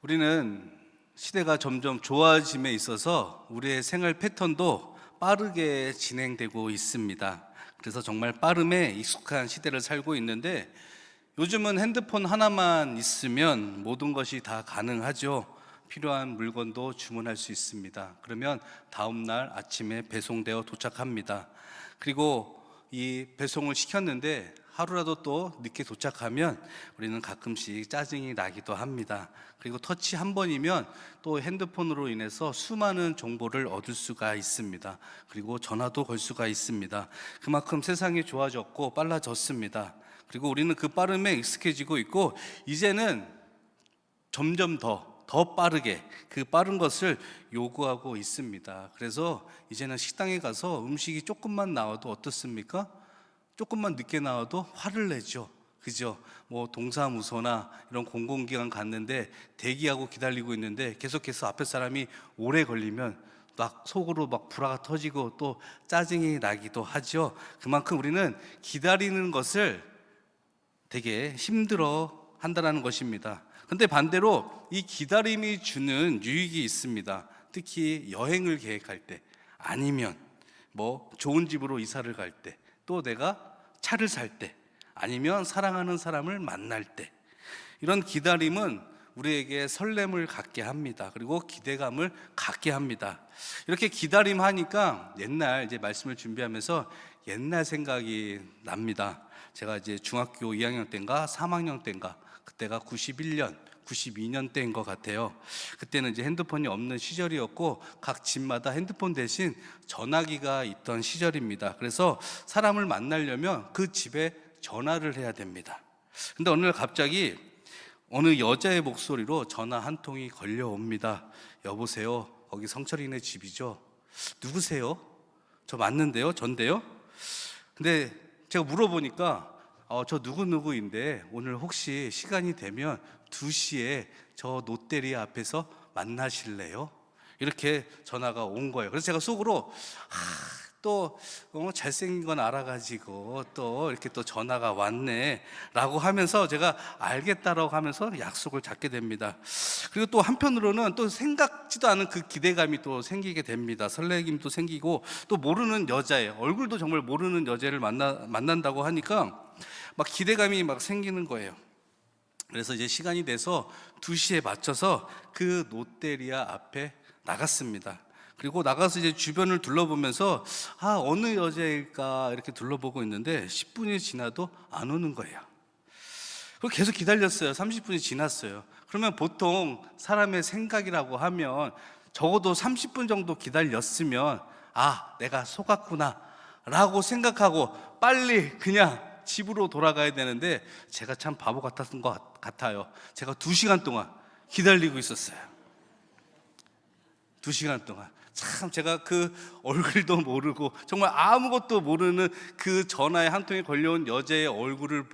우리는 시대가 점점 좋아짐에 있어서 우리의 생활 패턴도 빠르게 진행되고 있습니다. 그래서 정말 빠름에 익숙한 시대를 살고 있는데, 요즘은 핸드폰 하나만 있으면 모든 것이 다 가능하죠. 필요한 물건도 주문할 수 있습니다. 그러면 다음날 아침에 배송되어 도착합니다. 그리고 이 배송을 시켰는데 하루라도 또 늦게 도착하면 우리는 가끔씩 짜증이 나기도 합니다. 그리고 터치 한 번이면 또 핸드폰으로 인해서 수많은 정보를 얻을 수가 있습니다. 그리고 전화도 걸 수가 있습니다. 그만큼 세상이 좋아졌고 빨라졌습니다. 그리고 우리는 그 빠름에 익숙해지고 있고, 이제는 점점 더 빠르게 그 빠른 것을 요구하고 있습니다. 그래서 이제는 식당에 가서 음식이 조금만 나와도 어떻습니까? 조금만 늦게 나와도 화를 내죠. 그죠? 뭐 동사무소나 이런 공공기관 갔는데 대기하고 기다리고 있는데 계속해서 앞에 사람이 오래 걸리면 막 속으로 막 불화가 터지고 또 짜증이 나기도 하죠. 그만큼 우리는 기다리는 것을 되게 힘들어 한다는 것입니다. 근데 반대로 이 기다림이 주는 유익이 있습니다. 특히 여행을 계획할 때, 아니면 뭐 좋은 집으로 이사를 갈 때, 또 내가 차를 살 때, 아니면 사랑하는 사람을 만날 때, 이런 기다림은 우리에게 설렘을 갖게 합니다. 그리고 기대감을 갖게 합니다. 이렇게 기다림 하니까 옛날 이제 말씀을 준비하면서 옛날 생각이 납니다. 제가 이제 중학교 2학년 때인가 3학년 때인가, 그때가 91년, 92년 때인 것 같아요. 그때는 이제 핸드폰이 없는 시절이었고 각 집마다 핸드폰 대신 전화기가 있던 시절입니다. 그래서 사람을 만나려면 그 집에 전화를 해야 됩니다. 근데 어느 날 갑자기 어느 여자의 목소리로 전화 한 통이 걸려옵니다. 여보세요, 거기 성철이네 집이죠? 누구세요? 저 맞는데요? 전데요? 근데 제가 물어보니까 저 누구누구인데 오늘 혹시 시간이 되면 2시에 저 롯데리아 앞에서 만나실래요? 이렇게 전화가 온 거예요. 그래서 제가 속으로 또 잘생긴 건 알아가지고 또 이렇게 또 전화가 왔네 라고 하면서 제가 알겠다라고 하면서 약속을 잡게 됩니다. 그리고 또 한편으로는 또 생각지도 않은 그 기대감이 또 생기게 됩니다. 설레김도 생기고, 또 모르는 여자예요. 얼굴도 정말 모르는 여자를 만난다고 하니까 막 기대감이 막 생기는 거예요. 그래서 이제 시간이 돼서 2시에 맞춰서 그 롯데리아 앞에 나갔습니다. 그리고 나가서 이제 주변을 둘러보면서 어느 여자일까 이렇게 둘러보고 있는데 10분이 지나도 안 오는 거예요. 그리고 계속 기다렸어요. 30분이 지났어요. 그러면 보통 사람의 생각이라고 하면 적어도 30분 정도 기다렸으면 내가 속았구나 라고 생각하고 빨리 그냥 집으로 돌아가야 되는데, 제가 참 바보 같았던 것 같아요. 제가 2시간 동안 기다리고 있었어요. 2시간 동안 참 제가 그 얼굴도 모르고 정말 아무것도 모르는 그 전화에 한 통에 걸려온 여자의 얼굴을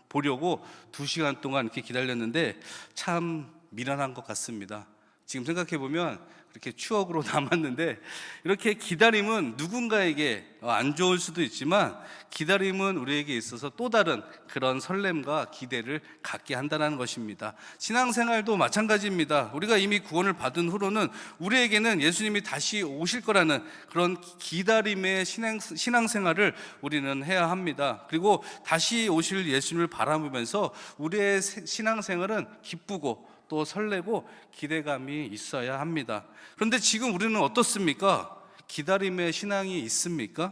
보려고 2시간 동안 이렇게 기다렸는데 참 미련한 것 같습니다. 지금 생각해보면 그렇게 추억으로 남았는데, 이렇게 기다림은 누군가에게 안 좋을 수도 있지만 기다림은 우리에게 있어서 또 다른 그런 설렘과 기대를 갖게 한다는 것입니다. 신앙생활도 마찬가지입니다. 우리가 이미 구원을 받은 후로는 우리에게는 예수님이 다시 오실 거라는 그런 기다림의 신앙생활을 우리는 해야 합니다. 그리고 다시 오실 예수님을 바라보면서 우리의 신앙생활은 기쁘고 또 설레고 기대감이 있어야 합니다. 그런데 지금 우리는 어떻습니까? 기다림의 신앙이 있습니까?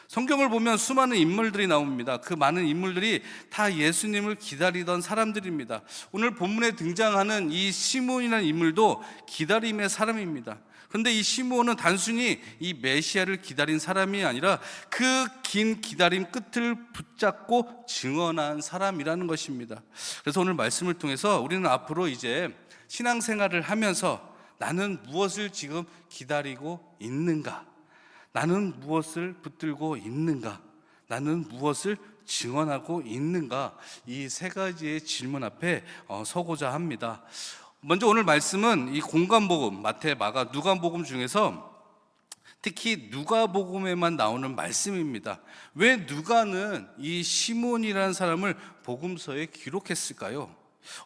성경을 보면 수많은 인물들이 나옵니다. 그 많은 인물들이 다 예수님을 기다리던 사람들입니다. 오늘 본문에 등장하는 이 시므온이라는 인물도 기다림의 사람입니다. 그런데 이 시므온은 단순히 이 메시아를 기다린 사람이 아니라 그 긴 기다림 끝을 붙잡고 증언한 사람이라는 것입니다. 그래서 오늘 말씀을 통해서 우리는 앞으로 이제 신앙생활을 하면서 나는 무엇을 지금 기다리고 있는가? 나는 무엇을 붙들고 있는가? 나는 무엇을 증언하고 있는가? 이 3가지의 질문 앞에 서고자 합니다. 먼저 오늘 말씀은 이 공관복음, 마태, 마가, 누가복음 중에서 특히 누가복음에만 나오는 말씀입니다. 왜 누가는 이 시몬이라는 사람을 복음서에 기록했을까요?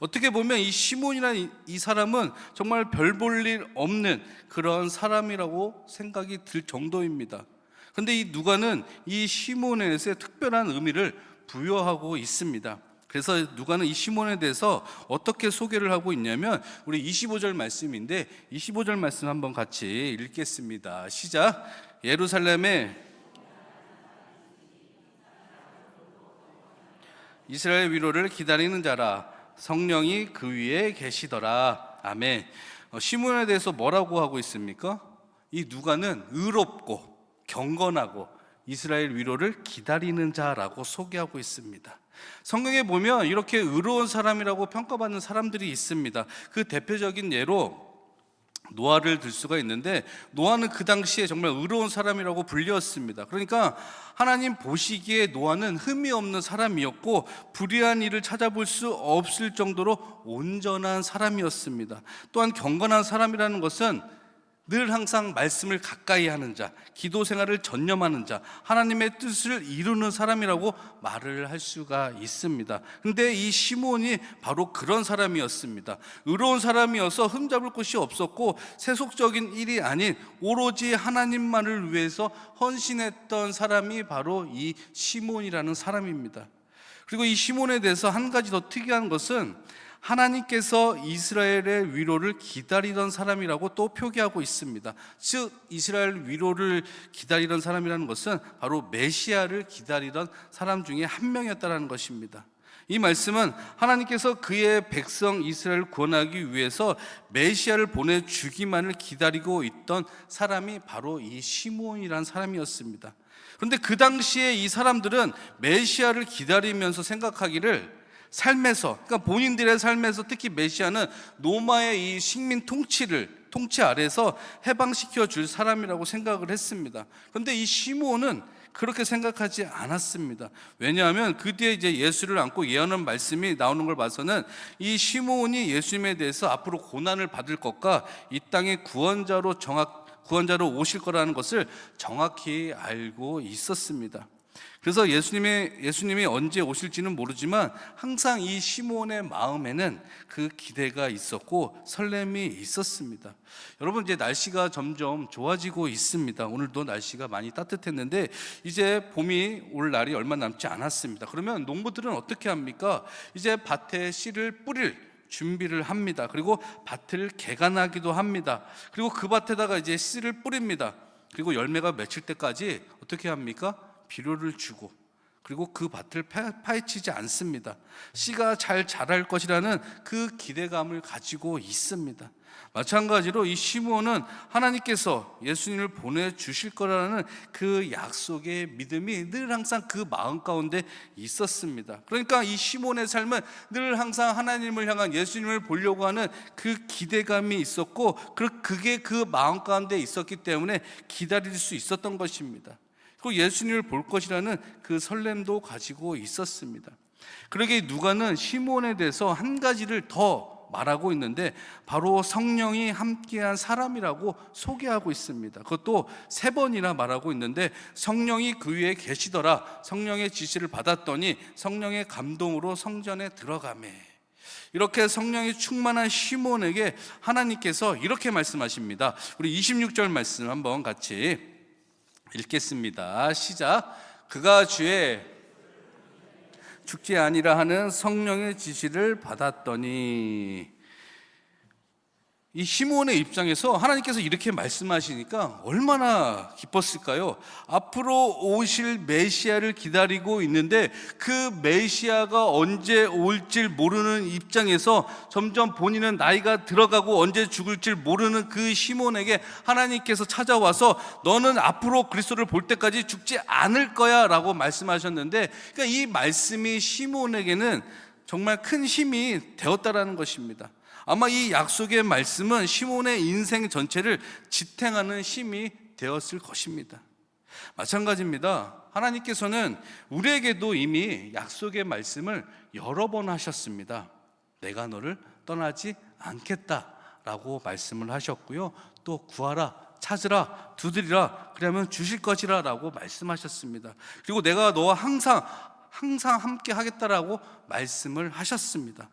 어떻게 보면 이 시몬이라는 이 사람은 정말 별 볼 일 없는 그런 사람이라고 생각이 들 정도입니다. 그런데 이 누가는 이 시몬에 대해서 특별한 의미를 부여하고 있습니다. 그래서 누가는 이 시몬에 대해서 어떻게 소개를 하고 있냐면, 우리 25절 말씀인데 25절 말씀 한번 같이 읽겠습니다. 시작. 예루살렘에 이스라엘 위로를 기다리는 자라, 성령이 그 위에 계시더라. 아멘. 시몬에 대해서 뭐라고 하고 있습니까? 이 누가는 의롭고 경건하고 이스라엘 위로를 기다리는 자라고 소개하고 있습니다. 성경에 보면 이렇게 의로운 사람이라고 평가받는 사람들이 있습니다. 그 대표적인 예로 노아를 들 수가 있는데, 노아는 그 당시에 정말 의로운 사람이라고 불렸습니다. 그러니까 하나님 보시기에 노아는 흠이 없는 사람이었고 불의한 일을 찾아볼 수 없을 정도로 온전한 사람이었습니다. 또한 경건한 사람이라는 것은 늘 항상 말씀을 가까이 하는 자, 기도 생활을 전념하는 자, 하나님의 뜻을 이루는 사람이라고 말을 할 수가 있습니다. 그런데 이 시몬이 바로 그런 사람이었습니다. 의로운 사람이어서 흠잡을 곳이 없었고 세속적인 일이 아닌 오로지 하나님만을 위해서 헌신했던 사람이 바로 이 시몬이라는 사람입니다. 그리고 이 시몬에 대해서 한 가지 더 특이한 것은 하나님께서 이스라엘의 위로를 기다리던 사람이라고 또 표기하고 있습니다. 즉 이스라엘 위로를 기다리던 사람이라는 것은 바로 메시아를 기다리던 사람 중에 한 명이었다는 것입니다. 이 말씀은 하나님께서 그의 백성 이스라엘을 구원하기 위해서 메시아를 보내주기만을 기다리고 있던 사람이 바로 이 시몬이라는 사람이었습니다. 그런데 그 당시에 이 사람들은 메시아를 기다리면서 생각하기를 삶에서, 그러니까 본인들의 삶에서 특히 메시아는 로마의 이 식민 통치 아래서 해방시켜 줄 사람이라고 생각을 했습니다. 그런데 이 시몬은 그렇게 생각하지 않았습니다. 왜냐하면 그 뒤에 이제 예수를 안고 예언한 말씀이 나오는 걸 봐서는 이 시몬이 예수님에 대해서 앞으로 고난을 받을 것과 이 땅의 구원자로 오실 거라는 것을 정확히 알고 있었습니다. 그래서 예수님이 언제 오실지는 모르지만 항상 이 시몬의 마음에는 그 기대가 있었고 설렘이 있었습니다. 여러분, 이제 날씨가 점점 좋아지고 있습니다. 오늘도 날씨가 많이 따뜻했는데 이제 봄이 올 날이 얼마 남지 않았습니다. 그러면 농부들은 어떻게 합니까? 이제 밭에 씨를 뿌릴 준비를 합니다. 그리고 밭을 개간하기도 합니다. 그리고 그 밭에다가 이제 씨를 뿌립니다. 그리고 열매가 맺힐 때까지 어떻게 합니까? 비료를 주고, 그리고 그 밭을 파헤치지 않습니다. 씨가 잘 자랄 것이라는 그 기대감을 가지고 있습니다. 마찬가지로 이 시몬은 하나님께서 예수님을 보내주실 거라는 그 약속의 믿음이 늘 항상 그 마음 가운데 있었습니다. 그러니까 이 시몬의 삶은 늘 항상 하나님을 향한, 예수님을 보려고 하는 그 기대감이 있었고, 그게 그 마음 가운데 있었기 때문에 기다릴 수 있었던 것입니다. 그리고 예수님을 볼 것이라는 그 설렘도 가지고 있었습니다. 그러게 누가는 시몬에 대해서 한 가지를 더 말하고 있는데 바로 성령이 함께한 사람이라고 소개하고 있습니다. 그것도 3번이나 말하고 있는데, 성령이 그 위에 계시더라, 성령의 지시를 받았더니 성령의 감동으로 성전에 들어가매. 이렇게 성령이 충만한 시몬에게 하나님께서 이렇게 말씀하십니다. 우리 26절 말씀 한번 같이 읽겠습니다. 시작. 그가 주의 죽지 아니라 하는 성령의 지시를 받았더니. 이 시몬의 입장에서 하나님께서 이렇게 말씀하시니까 얼마나 기뻤을까요? 앞으로 오실 메시아를 기다리고 있는데 그 메시아가 언제 올지 모르는 입장에서 점점 본인은 나이가 들어가고 언제 죽을지 모르는 그 시몬에게 하나님께서 찾아와서 너는 앞으로 그리스도를 볼 때까지 죽지 않을 거야 라고 말씀하셨는데, 그러니까 이 말씀이 시몬에게는 정말 큰 힘이 되었다라는 것입니다. 아마 이 약속의 말씀은 시몬의 인생 전체를 지탱하는 힘이 되었을 것입니다. 마찬가지입니다. 하나님께서는 우리에게도 이미 약속의 말씀을 여러 번 하셨습니다. 내가 너를 떠나지 않겠다라고 말씀을 하셨고요. 또 구하라, 찾으라, 두드리라, 그러면 주실 것이라 라고 말씀하셨습니다. 그리고 내가 너와 항상 함께 하겠다라고 말씀을 하셨습니다.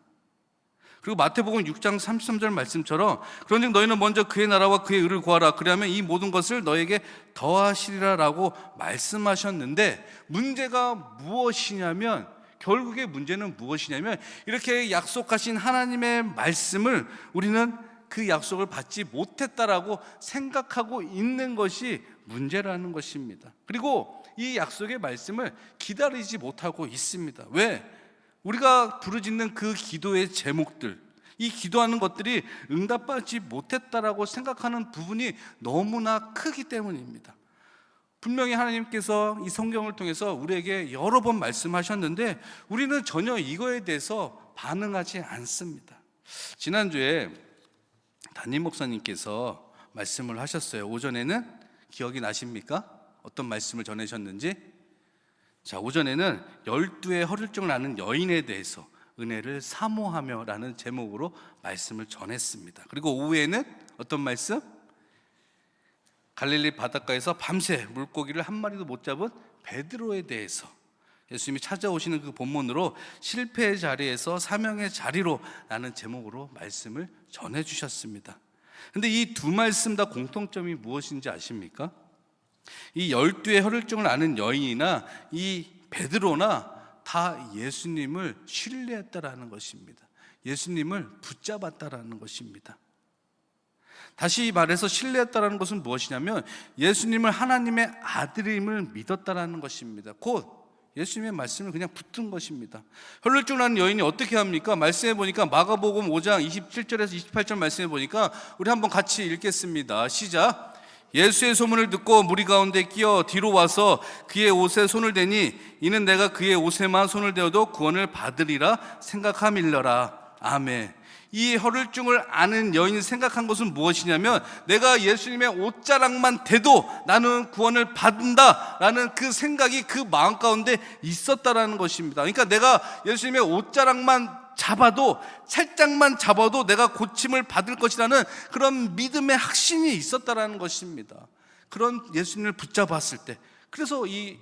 그리고 마태복음 6장 33절 말씀처럼 그런즉 너희는 먼저 그의 나라와 그의 의를 구하라. 그리하면 이 모든 것을 너에게 더하시리라 라고 말씀하셨는데, 문제가 무엇이냐면, 결국의 문제는 무엇이냐면, 이렇게 약속하신 하나님의 말씀을 우리는 그 약속을 받지 못했다라고 생각하고 있는 것이 문제라는 것입니다. 그리고 이 약속의 말씀을 기다리지 못하고 있습니다. 왜? 우리가 부르짖는 그 기도의 제목들, 이 기도하는 것들이 응답받지 못했다라고 생각하는 부분이 너무나 크기 때문입니다. 분명히 하나님께서 이 성경을 통해서 우리에게 여러 번 말씀하셨는데 우리는 전혀 이거에 대해서 반응하지 않습니다. 지난주에 담임 목사님께서 말씀을 하셨어요. 오전에는 기억이 나십니까? 어떤 말씀을 전하셨는지? 자, 오전에는 12의 허를증을 아는 여인에 대해서 은혜를 사모하며 라는 제목으로 말씀을 전했습니다. 그리고 오후에는 어떤 말씀? 갈릴리 바닷가에서 밤새 물고기를 한 마리도 못 잡은 베드로에 대해서 예수님이 찾아오시는 그 본문으로 실패의 자리에서 사명의 자리로 라는 제목으로 말씀을 전해주셨습니다. 근데 이 두 말씀 다 공통점이 무엇인지 아십니까? 이 12의 혈혈증을 아는 여인이나 이 베드로나 다 예수님을 신뢰했다라는 것입니다. 예수님을 붙잡았다라는 것입니다. 다시 말해서 신뢰했다라는 것은 무엇이냐면 예수님을 하나님의 아들임을 믿었다라는 것입니다. 곧 예수님의 말씀을 그냥 붙든 것입니다. 혈혈증 나는 여인이 어떻게 합니까? 말씀해 보니까 마가복음 5장 27절에서 28절 말씀해 보니까 우리 한번 같이 읽겠습니다. 시작. 예수의 소문을 듣고 무리 가운데 끼어 뒤로 와서 그의 옷에 손을 대니 이는 내가 그의 옷에만 손을 대어도 구원을 받으리라 생각함일러라. 아멘. 이 혈혈증을 아는 여인이 생각한 것은 무엇이냐면 내가 예수님의 옷자락만 대도 나는 구원을 받는다라는 그 생각이 그 마음 가운데 있었다라는 것입니다. 그러니까 내가 예수님의 옷자락만 잡아도, 살짝만 잡아도 내가 고침을 받을 것이라는 그런 믿음의 확신이 있었다라는 것입니다. 그런 예수님을 붙잡았을 때, 그래서 이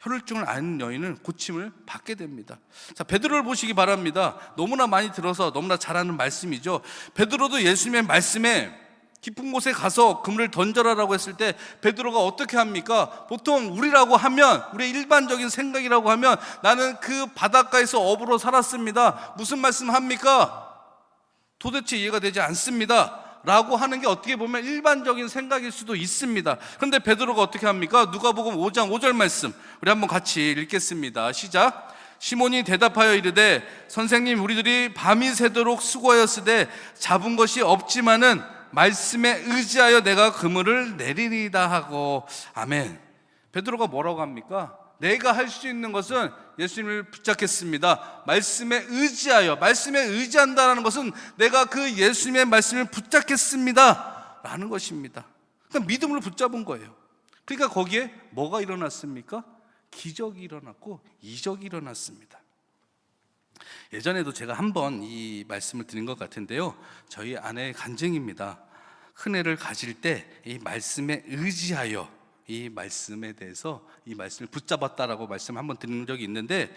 혈혈증을 아는 여인은 고침을 받게 됩니다. 자, 베드로를 보시기 바랍니다. 너무나 많이 들어서 너무나 잘 아는 말씀이죠. 베드로도 예수님의 말씀에 깊은 곳에 가서 그물을 던져라라고 했을 때 베드로가 어떻게 합니까? 보통 우리라고 하면, 우리의 일반적인 생각이라고 하면 나는 그 바닷가에서 어부로 살았습니다. 무슨 말씀 합니까? 도대체 이해가 되지 않습니다 라고 하는 게 어떻게 보면 일반적인 생각일 수도 있습니다. 그런데 베드로가 어떻게 합니까? 누가복음 5장 5절 말씀 우리 한번 같이 읽겠습니다. 시작. 시몬이 대답하여 이르되 선생님 우리들이 밤이 새도록 수고하였으되 잡은 것이 없지만은 말씀에 의지하여 내가 그물을 내리리다 하고. 아멘. 베드로가 뭐라고 합니까? 내가 할 수 있는 것은 예수님을 붙잡겠습니다. 말씀에 의지하여, 말씀에 의지한다는 것은 내가 그 예수님의 말씀을 붙잡겠습니다 라는 것입니다. 그러니까 믿음으로 붙잡은 거예요. 그러니까 거기에 뭐가 일어났습니까? 기적이 일어났고 이적이 일어났습니다. 예전에도 제가 한번 이 말씀을 드린 것 같은데요, 저희 아내의 간증입니다. 큰애를 가질 때 이 말씀에 의지하여 이 말씀에 대해서 이 말씀을 붙잡았다라고 말씀 한번 드린 적이 있는데,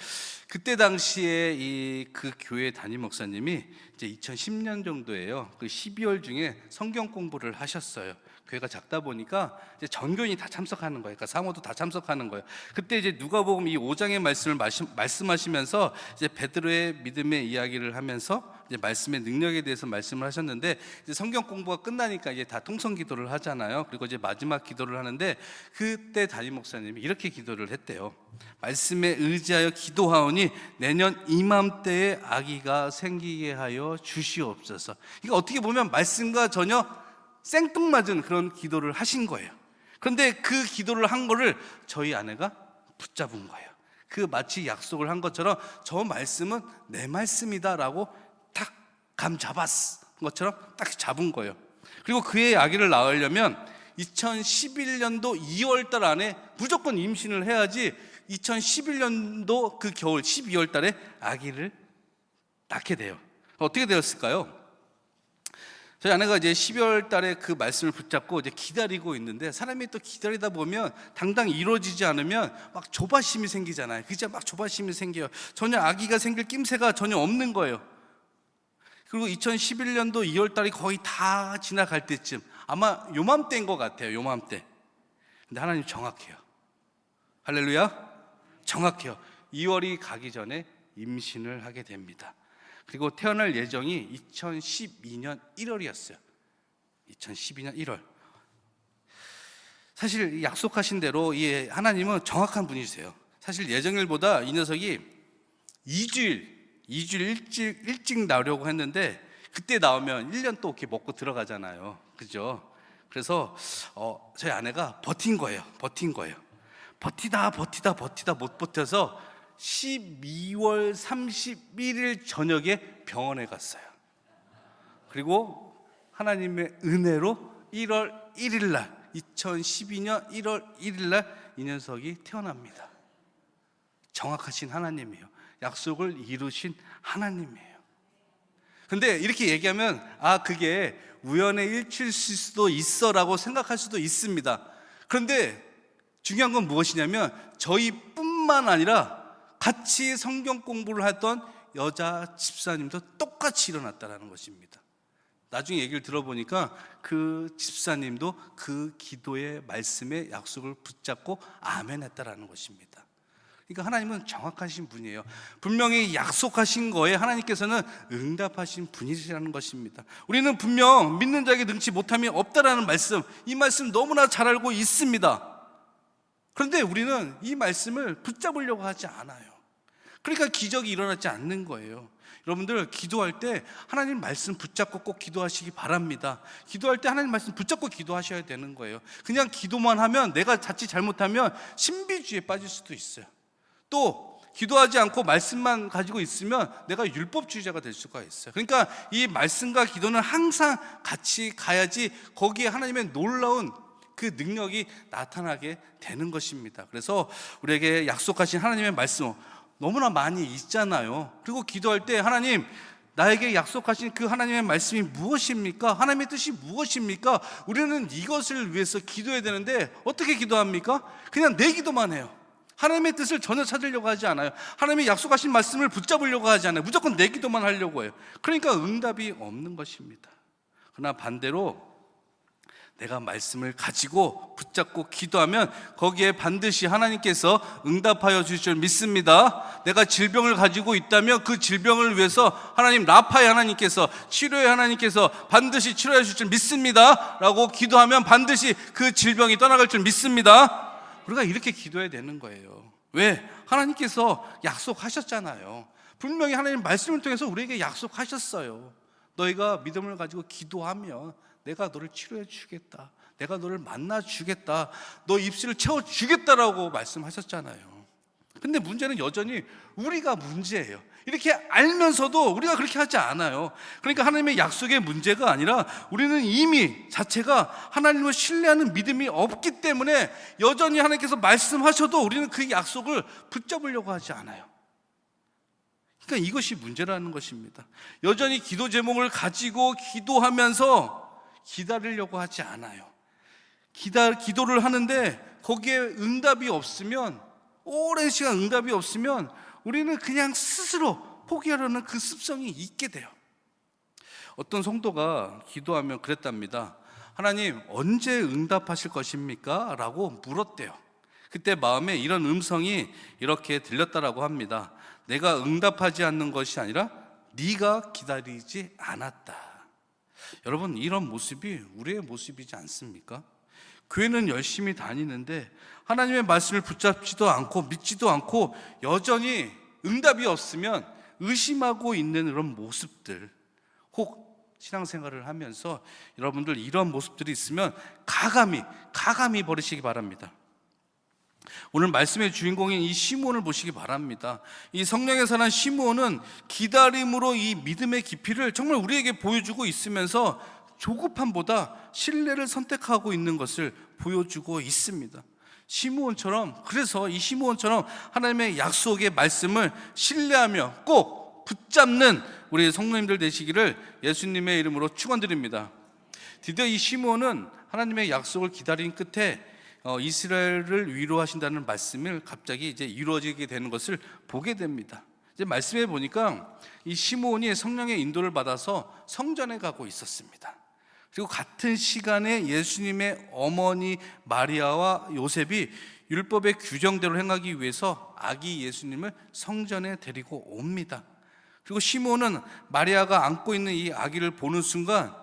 그때 당시에 그 교회 담임 목사님이 이제 2010년 정도예요. 그 12월 중에 성경 공부를 하셨어요. 교회가 작다 보니까 이제 전교인이 다 참석하는 거예요. 그러니까 사모도 다 참석하는 거예요. 그때 이제 누가복음 이 5장의 말씀을 말씀하시면서 이제 베드로의 믿음의 이야기를 하면서 이제 말씀의 능력에 대해서 말씀을 하셨는데, 이제 성경 공부가 끝나니까 이제 다 통성 기도를 하잖아요. 그리고 이제 마지막 기도를 하는데 그때 담임 목사님이 이렇게 기도를 했대요. 말씀에 의지하여 기도하오니 내년 이맘때에 아기가 생기게 하여 주시옵소서. 이거 어떻게 보면 말씀과 전혀 생뚱맞은 그런 기도를 하신 거예요. 그런데 그 기도를 한 거를 저희 아내가 붙잡은 거예요. 그 마치 약속을 한 것처럼 저 말씀은 내 말씀이다 라고 딱 감 잡았은 것처럼 딱 잡은 거예요. 그리고 그의 아기를 낳으려면 2011년도 2월 달 안에 무조건 임신을 해야지 2011년도 그 겨울 12월 달에 아기를 낳게 돼요. 어떻게 되었을까요? 저희 아내가 이제 12월 달에 그 말씀을 붙잡고 이제 기다리고 있는데, 사람이 또 기다리다 보면 당장 이루어지지 않으면 막 조바심이 생기잖아요. 그죠? 막 조바심이 생겨요. 전혀 아기가 생길 낌새가 전혀 없는 거예요. 그리고 2011년도 2월 달이 거의 다 지나갈 때쯤, 아마 요맘때인 것 같아요. 요맘때. 근데 하나님 정확해요. 할렐루야. 정확해요. 2월이 가기 전에 임신을 하게 됩니다. 그리고 태어날 예정이 2012년 1월이었어요. 2012년 1월. 사실 약속하신 대로 이 하나님은 정확한 분이세요. 사실 예정일보다 이 녀석이 2주일 일찍 나오려고 했는데, 그때 나오면 1년 또 이렇게 먹고 들어가잖아요. 그죠? 그래서 저희 아내가 버틴 거예요. 버티다 못 버텨서 12월 31일 저녁에 병원에 갔어요. 그리고 하나님의 은혜로 1월 1일 날, 2012년 1월 1일 날 이 녀석이 태어납니다. 정확하신 하나님이에요. 약속을 이루신 하나님이에요. 근데 이렇게 얘기하면 그게 우연의 일치일 수도 있어라고 생각할 수도 있습니다. 그런데 중요한 건 무엇이냐면, 저희뿐만 아니라 같이 성경 공부를 했던 여자 집사님도 똑같이 일어났다는 것입니다. 나중에 얘기를 들어보니까 그 집사님도 그 기도의 말씀의 약속을 붙잡고 아멘 했다라는 것입니다. 그러니까 하나님은 정확하신 분이에요. 분명히 약속하신 거에 하나님께서는 응답하신 분이시라는 것입니다. 우리는 분명 믿는 자에게 능치 못함이 없다라는 말씀, 이 말씀 너무나 잘 알고 있습니다. 그런데 우리는 이 말씀을 붙잡으려고 하지 않아요. 그러니까 기적이 일어나지 않는 거예요. 여러분들, 기도할 때 하나님 말씀 붙잡고 꼭 기도하시기 바랍니다. 기도할 때 하나님 말씀 붙잡고 기도하셔야 되는 거예요. 그냥 기도만 하면, 내가 자칫 잘못하면 신비주의에 빠질 수도 있어요. 또 기도하지 않고 말씀만 가지고 있으면 내가 율법주의자가 될 수가 있어요. 그러니까 이 말씀과 기도는 항상 같이 가야지 거기에 하나님의 놀라운 그 능력이 나타나게 되는 것입니다. 그래서 우리에게 약속하신 하나님의 말씀 너무나 많이 있잖아요. 그리고 기도할 때 하나님, 나에게 약속하신 그 하나님의 말씀이 무엇입니까? 하나님의 뜻이 무엇입니까? 우리는 이것을 위해서 기도해야 되는데 어떻게 기도합니까? 그냥 내 기도만 해요. 하나님의 뜻을 전혀 찾으려고 하지 않아요. 하나님의 약속하신 말씀을 붙잡으려고 하지 않아요. 무조건 내 기도만 하려고 해요. 그러니까 응답이 없는 것입니다. 그러나 반대로 내가 말씀을 가지고 붙잡고 기도하면 거기에 반드시 하나님께서 응답하여 주실 줄 믿습니다. 내가 질병을 가지고 있다면 그 질병을 위해서 하나님, 라파의 하나님께서, 치료의 하나님께서 반드시 치료해 주실 줄 믿습니다 라고 기도하면 반드시 그 질병이 떠나갈 줄 믿습니다. 우리가 이렇게 기도해야 되는 거예요. 왜? 하나님께서 약속하셨잖아요. 분명히 하나님 말씀을 통해서 우리에게 약속하셨어요. 너희가 믿음을 가지고 기도하면 내가 너를 치료해 주겠다, 내가 너를 만나 주겠다, 너 입술을 채워 주겠다라고 말씀하셨잖아요. 근데 문제는 여전히 우리가 문제예요. 이렇게 알면서도 우리가 그렇게 하지 않아요. 그러니까 하나님의 약속의 문제가 아니라 우리는 이미 자체가 하나님을 신뢰하는 믿음이 없기 때문에 여전히 하나님께서 말씀하셔도 우리는 그 약속을 붙잡으려고 하지 않아요. 그러니까 이것이 문제라는 것입니다. 여전히 기도 제목을 가지고 기도하면서 기다리려고 하지 않아요. 기도를 하는데 거기에 응답이 없으면, 오랜 시간 응답이 없으면 우리는 그냥 스스로 포기하려는 그 습성이 있게 돼요. 어떤 성도가 기도하면 그랬답니다. 하나님, 언제 응답하실 것입니까? 라고 물었대요. 그때 마음에 이런 음성이 이렇게 들렸다라고 합니다. 내가 응답하지 않는 것이 아니라 네가 기다리지 않았다. 여러분, 이런 모습이 우리의 모습이지 않습니까? 교회는 열심히 다니는데 하나님의 말씀을 붙잡지도 않고 믿지도 않고 여전히 응답이 없으면 의심하고 있는 이런 모습들, 혹 신앙생활을 하면서 여러분들 이런 모습들이 있으면 가감히 버리시기 바랍니다. 오늘 말씀의 주인공인 이 시므온을 보시기 바랍니다. 이 성령의 사람 시므온은 기다림으로 이 믿음의 깊이를 정말 우리에게 보여주고 있으면서 조급함보다 신뢰를 선택하고 있는 것을 보여주고 있습니다. 그래서 이 시므온처럼 하나님의 약속의 말씀을 신뢰하며 꼭 붙잡는 우리 성도님들 되시기를 예수님의 이름으로 축원드립니다. 드디어 이 시므온은 하나님의 약속을 기다린 끝에 이스라엘을 위로하신다는 말씀을 갑자기 이제 이루어지게 되는 것을 보게 됩니다. 이제 말씀해 보니까 이 시므온이 성령의 인도를 받아서 성전에 가고 있었습니다. 그리고 같은 시간에 예수님의 어머니 마리아와 요셉이 율법의 규정대로 행하기 위해서 아기 예수님을 성전에 데리고 옵니다. 그리고 시므온은 마리아가 안고 있는 이 아기를 보는 순간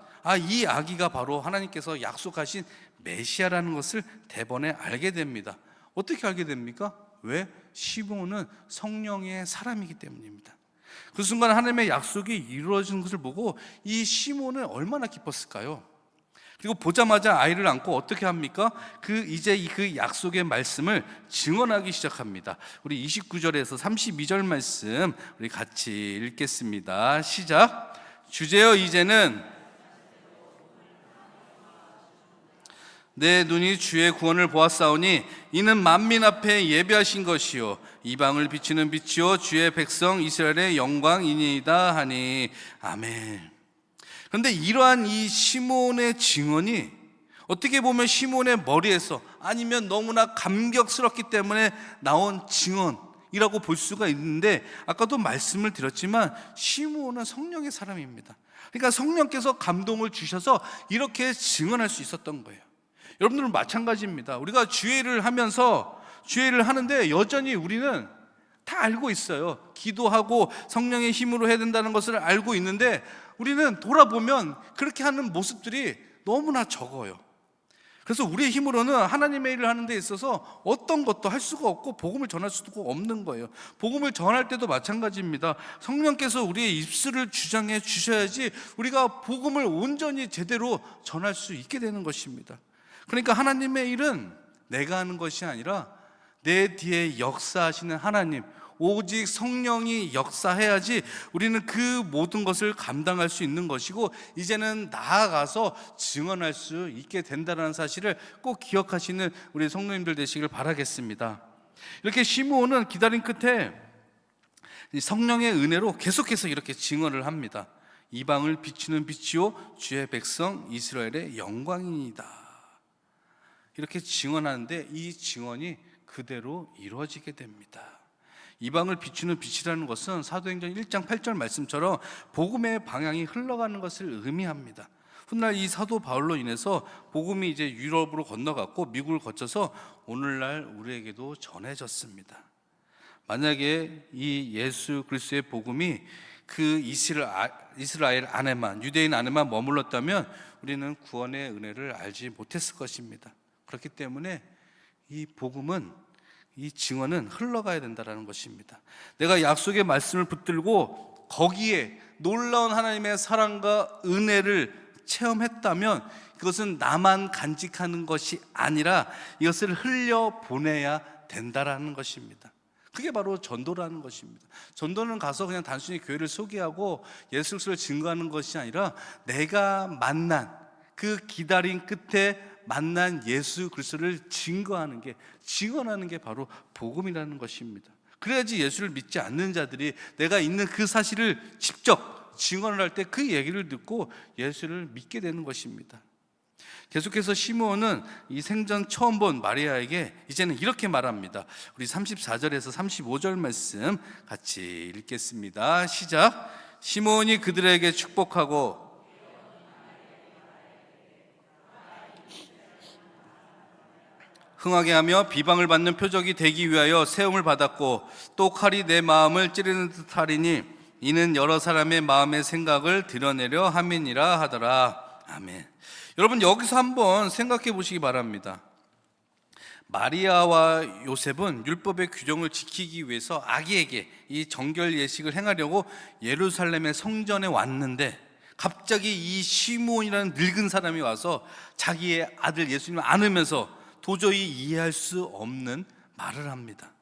이 아기가 바로 하나님께서 약속하신 메시아라는 것을 대번에 알게 됩니다. 어떻게 알게 됩니까? 왜? 시므온은 성령의 사람이기 때문입니다. 그 순간 하나님의 약속이 이루어지는 것을 보고 이 시므온은 얼마나 기뻤을까요? 그리고 보자마자 아이를 안고 어떻게 합니까? 이제 그 약속의 말씀을 증언하기 시작합니다. 우리 29절에서 32절 말씀 우리 같이 읽겠습니다. 시작. 주제여 이제는 내 눈이 주의 구원을 보았사오니 이는 만민 앞에 예비하신 것이요 이방을 비추는 빛이요 주의 백성 이스라엘의 영광이니이다 하니 아멘. 그런데 이러한 이 시므온의 증언이 어떻게 보면 시므온의 머리에서 아니면 너무나 감격스럽기 때문에 나온 증언이라고 볼 수가 있는데, 아까도 말씀을 드렸지만 시므온은 성령의 사람입니다. 그러니까 성령께서 감동을 주셔서 이렇게 증언할 수 있었던 거예요. 여러분들은 마찬가지입니다. 우리가 주일을 하면서 주일을 하는데 여전히 우리는 다 알고 있어요. 기도하고 성령의 힘으로 해야 된다는 것을 알고 있는데 우리는 돌아보면 그렇게 하는 모습들이 너무나 적어요. 그래서 우리의 힘으로는 하나님의 일을 하는 데 있어서 어떤 것도 할 수가 없고 복음을 전할 수도 없는 거예요. 복음을 전할 때도 마찬가지입니다. 성령께서 우리의 입술을 주장해 주셔야지 우리가 복음을 온전히 제대로 전할 수 있게 되는 것입니다. 그러니까 하나님의 일은 내가 하는 것이 아니라 내 뒤에 역사하시는 하나님, 오직 성령이 역사해야지 우리는 그 모든 것을 감당할 수 있는 것이고 이제는 나아가서 증언할 수 있게 된다는 사실을 꼭 기억하시는 우리 성도님들 되시길 바라겠습니다. 이렇게 시므온은 기다림 끝에 성령의 은혜로 계속해서 이렇게 증언을 합니다. 이방을 비추는 빛이요 주의 백성 이스라엘의 영광이니이다. 이렇게 증언하는데 이 증언이 그대로 이루어지게 됩니다. 이방을 비추는 빛이라는 것은 사도행전 1장 8절 말씀처럼 복음의 방향이 흘러가는 것을 의미합니다. 훗날 이 사도 바울로 인해서 복음이 이제 유럽으로 건너갔고 미국을 거쳐서 오늘날 우리에게도 전해졌습니다. 만약에 이 예수 그리스도의 복음이 그 이스라엘 안에만, 유대인 안에만 머물렀다면 우리는 구원의 은혜를 알지 못했을 것입니다. 그렇기 때문에 이 복음은, 이 증언은 흘러가야 된다는 것입니다. 내가 약속의 말씀을 붙들고 거기에 놀라운 하나님의 사랑과 은혜를 체험했다면 그것은 나만 간직하는 것이 아니라 이것을 흘려보내야 된다는 것입니다. 그게 바로 전도라는 것입니다. 전도는 가서 그냥 단순히 교회를 소개하고 예수 그리스도를 증거하는 것이 아니라 내가 만난 그 기다림 끝에 만난 예수 그리스도를 증거하는 게, 증언하는 게 바로 복음이라는 것입니다. 그래야지 예수를 믿지 않는 자들이 내가 있는 그 사실을 직접 증언을 할 때 그 얘기를 듣고 예수를 믿게 되는 것입니다. 계속해서 시므온은 이 생전 처음 본 마리아에게 이제는 이렇게 말합니다. 우리 34절에서 35절 말씀 같이 읽겠습니다. 시작. 시므온이 그들에게 축복하고 흥하게 하며 비방을 받는 표적이 되기 위하여 세움을 받았고 또 칼이 내 마음을 찌르는 듯 하리니 이는 여러 사람의 마음의 생각을 드러내려 함이니라 하더라. 아멘. 여러분, 여기서 한번 생각해 보시기 바랍니다. 마리아와 요셉은 율법의 규정을 지키기 위해서 아기에게 이 정결 예식을 행하려고 예루살렘의 성전에 왔는데 갑자기 이 시므온이라는 늙은 사람이 와서 자기의 아들 예수님을 안으면서 도저히 이해할 수 없는 말을 합니다.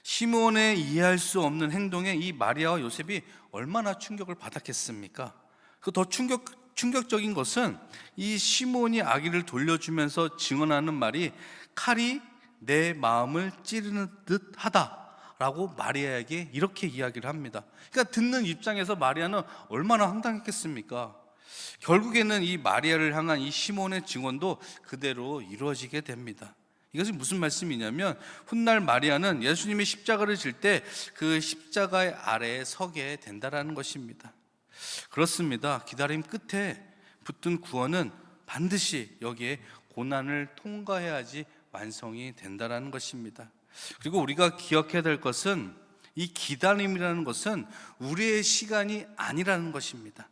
시므온의 이해할 수 없는 행동에 이 마리아와 요셉이 얼마나 충격을 받았겠습니까? 그 더 충격적인 것은 이 시므온이 아기를 돌려주면서 증언하는 말이 칼이 내 마음을 찌르는 듯 하다라고 마리아에게 이렇게 이야기를 합니다. 그러니까 듣는 입장에서 마리아는 얼마나 황당했겠습니까? 결국에는 이 마리아를 향한 이 시몬의 증언도 그대로 이루어지게 됩니다. 이것이 무슨 말씀이냐면 훗날 마리아는 예수님이 십자가를 질 때 그 십자가의 아래에 서게 된다라는 것입니다. 그렇습니다. 기다림 끝에 붙든 구원은 반드시 여기에 고난을 통과해야지 완성이 된다라는 것입니다. 그리고 우리가 기억해야 될 것은 이 기다림이라는 것은 우리의 시간이 아니라는 것입니다.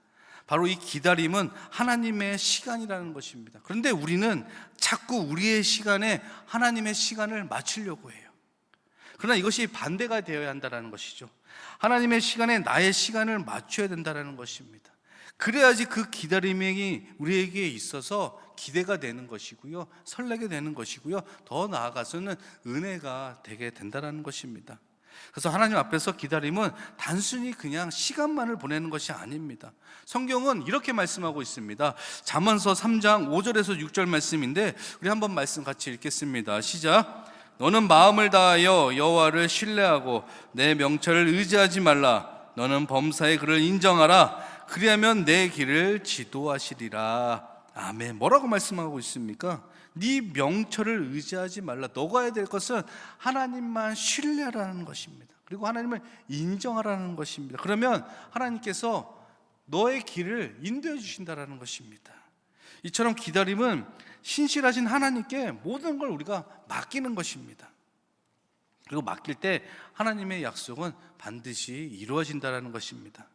바로 이 기다림은 하나님의 시간이라는 것입니다. 그런데 우리는 자꾸 우리의 시간에 하나님의 시간을 맞추려고 해요. 그러나 이것이 반대가 되어야 한다는 것이죠. 하나님의 시간에 나의 시간을 맞춰야 된다는 것입니다. 그래야지 그 기다림이 우리에게 있어서 기대가 되는 것이고요, 설레게 되는 것이고요, 더 나아가서는 은혜가 되게 된다는 것입니다. 그래서 하나님 앞에서 기다림은 단순히 그냥 시간만을 보내는 것이 아닙니다. 성경은 이렇게 말씀하고 있습니다. 잠언서 3장 5절에서 6절 말씀인데 우리 한번 말씀 같이 읽겠습니다. 시작. 너는 마음을 다하여 여호와를 신뢰하고 내 명철을 의지하지 말라. 너는 범사의 그를 인정하라. 그리하면 내 길을 지도하시리라. 아멘. 뭐라고 말씀하고 있습니까? 네 명철을 의지하지 말라. 너가 해야 될 것은 하나님만 신뢰하라는 것입니다. 그리고 하나님을 인정하라는 것입니다. 그러면 하나님께서 너의 길을 인도해 주신다라는 것입니다. 이처럼 기다림은 신실하신 하나님께 모든 걸 우리가 맡기는 것입니다. 그리고 맡길 때 하나님의 약속은 반드시 이루어진다라는 것입니다.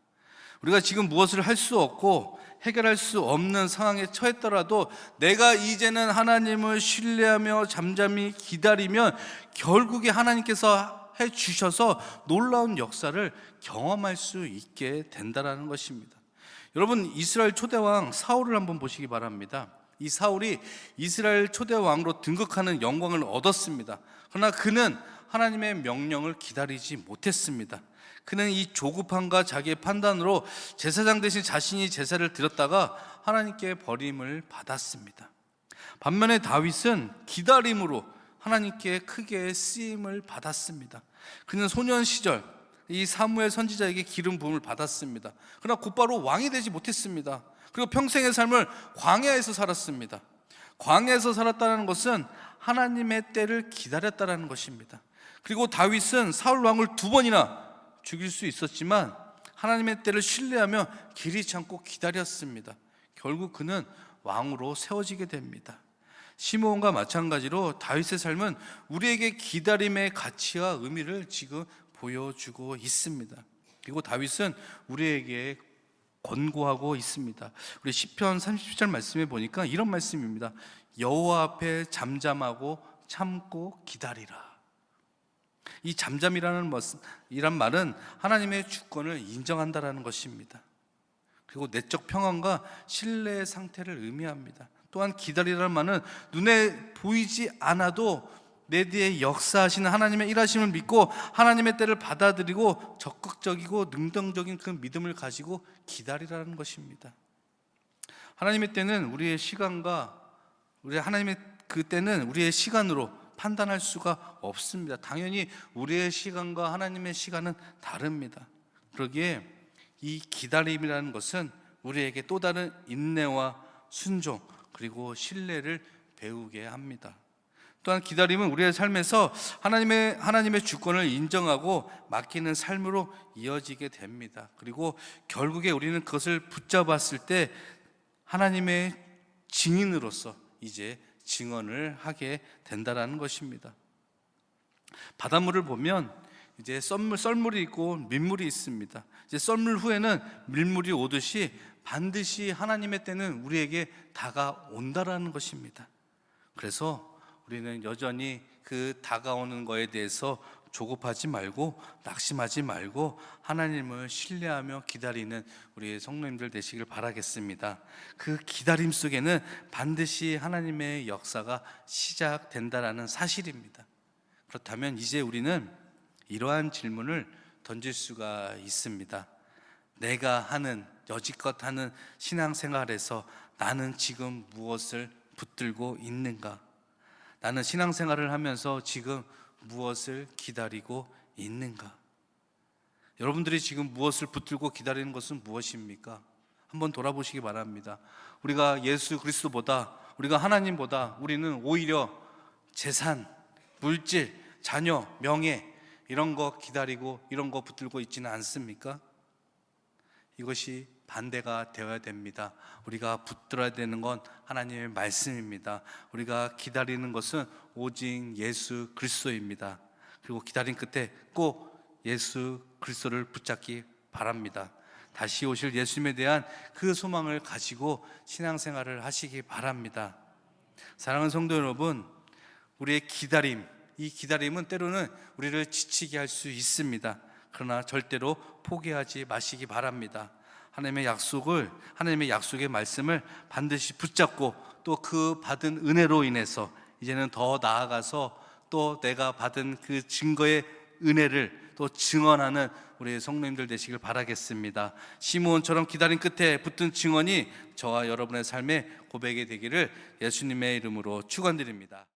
우리가 지금 무엇을 할 수 없고 해결할 수 없는 상황에 처했더라도 내가 이제는 하나님을 신뢰하며 잠잠히 기다리면 결국에 하나님께서 해주셔서 놀라운 역사를 경험할 수 있게 된다는 것입니다. 여러분, 이스라엘 초대왕 사울을 한번 보시기 바랍니다. 이 사울이 이스라엘 초대왕으로 등극하는 영광을 얻었습니다. 그러나 그는 하나님의 명령을 기다리지 못했습니다. 그는 이 조급함과 자기의 판단으로 제사장 대신 자신이 제사를 드렸다가 하나님께 버림을 받았습니다. 반면에 다윗은 기다림으로 하나님께 크게 쓰임을 받았습니다. 그는 소년 시절 이 사무엘 선지자에게 기름 부음을 받았습니다. 그러나 곧바로 왕이 되지 못했습니다. 그리고 평생의 삶을 광야에서 살았습니다. 광야에서 살았다는 것은 하나님의 때를 기다렸다는 것입니다. 그리고 다윗은 사울 왕을 2번이나 죽일 수 있었지만 하나님의 때를 신뢰하며 길이 참고 기다렸습니다. 결국 그는 왕으로 세워지게 됩니다. 시므온과 마찬가지로 다윗의 삶은 우리에게 기다림의 가치와 의미를 지금 보여주고 있습니다. 그리고 다윗은 우리에게 권고하고 있습니다. 우리 시편 37절 말씀에 보니까 이런 말씀입니다. 여호와 앞에 잠잠하고 참고 기다리라. 이 잠잠이라는 이란 말은 하나님의 주권을 인정한다라는 것입니다. 그리고 내적 평안과 신뢰의 상태를 의미합니다. 또한 기다리라는 말은 눈에 보이지 않아도 내 뒤에 역사하시는 하나님의 일하심을 믿고 하나님의 때를 받아들이고 적극적이고 능동적인 그 믿음을 가지고 기다리라는 것입니다. 하나님의 때는 우리의 시간과 하나님의 그 때는 우리의 시간으로 판단할 수가 없습니다. 당연히 우리의 시간과 하나님의 시간은 다릅니다. 그러기에 이 기다림이라는 것은 우리에게 또 다른 인내와 순종 그리고 신뢰를 배우게 합니다. 또한 기다림은 우리의 삶에서 하나님의 주권을 인정하고 맡기는 삶으로 이어지게 됩니다. 그리고 결국에 우리는 그것을 붙잡았을 때 하나님의 증인으로서 이제 증언을 하게 된다라는 것입니다. 바닷물을 보면 이제 썰물이 있고 민물이 있습니다. 이제 썰물 후에는 밀물이 오듯이 반드시 하나님의 때는 우리에게 다가온다라는 것입니다. 그래서 우리는 여전히 그 다가오는 거에 대해서 조급하지 말고 낙심하지 말고 하나님을 신뢰하며 기다리는 우리의 성도님들 되시길 바라겠습니다. 그 기다림 속에는 반드시 하나님의 역사가 시작된다라는 사실입니다. 그렇다면 이제 우리는 이러한 질문을 던질 수가 있습니다. 내가 하는 여지껏 하는 신앙생활에서 나는 지금 무엇을 붙들고 있는가? 나는 신앙생활을 하면서 지금 무엇을 기다리고 있는가? 여러분들이 지금 무엇을 붙들고 기다리는 것은 무엇입니까? 한번 돌아보시기 바랍니다. 우리가 예수 그리스도보다, 우리가 하나님보다 우리는 오히려 재산, 물질, 자녀, 명예 이런 거 기다리고 이런 거 붙들고 있지는 않습니까? 이것이 반대가 되어야 됩니다. 우리가 붙들어야 되는 건 하나님의 말씀입니다. 우리가 기다리는 것은 오직 예수 그리스도입니다. 그리고 기다린 끝에 꼭 예수 그리스도를 붙잡기 바랍니다. 다시 오실 예수님에 대한 그 소망을 가지고 신앙생활을 하시기 바랍니다. 사랑하는 성도 여러분, 우리의 기다림, 이 기다림은 때로는 우리를 지치게 할 수 있습니다. 그러나 절대로 포기하지 마시기 바랍니다. 하나님의 약속의 말씀을 반드시 붙잡고 또 그 받은 은혜로 인해서 이제는 더 나아가서 또 내가 받은 그 증거의 은혜를 또 증언하는 우리 성도님들 되시길 바라겠습니다. 시므온처럼 기다린 끝에 붙든 증언이 저와 여러분의 삶의 고백이 되기를 예수님의 이름으로 축원드립니다.